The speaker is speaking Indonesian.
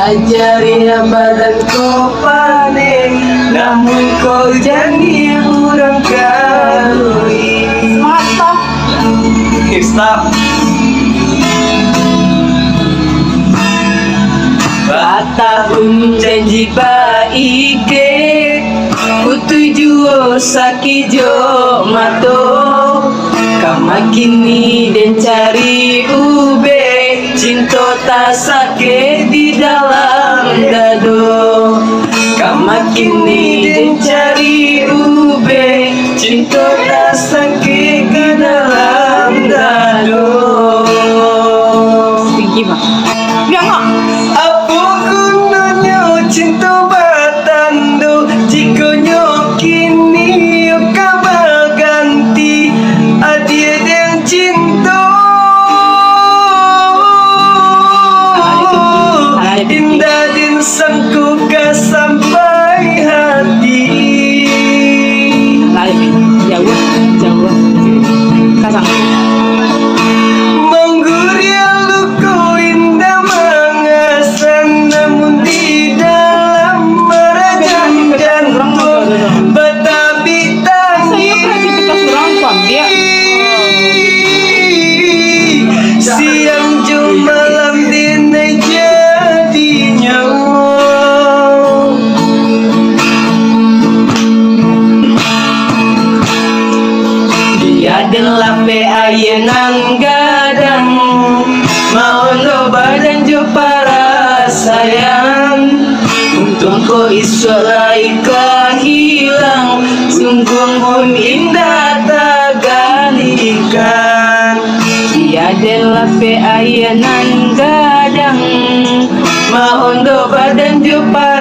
ajari badan ko paling, namun ko janji urang kalui. Stop. Batahun janji baik kutujuo sakijo mato, kamakini dan cari ube, cinta tak sakit di dalam dado. Kamakini dan cari ube, cinta tak sakit di dalam dado. Tinggi bang. Biar nggak? Apa gunanya cinta batando, jika nyo kini yo kabar ganti adia dan cinta. Indah din sangku ka sampai hati. Lain, jauh, jauh. Kasang. Mengguria luku indah mengesan, namun di dalam merajang jantung betapi tangi. Siang jum malam dina jadinya. Dia adalah pe ayenan gadang, mau lo badan jo para sayang. Untung ko isurai kehilang, sungguh pun indah tagalikan. Dia adalah pe ayenan gadang, mau lo badan jo para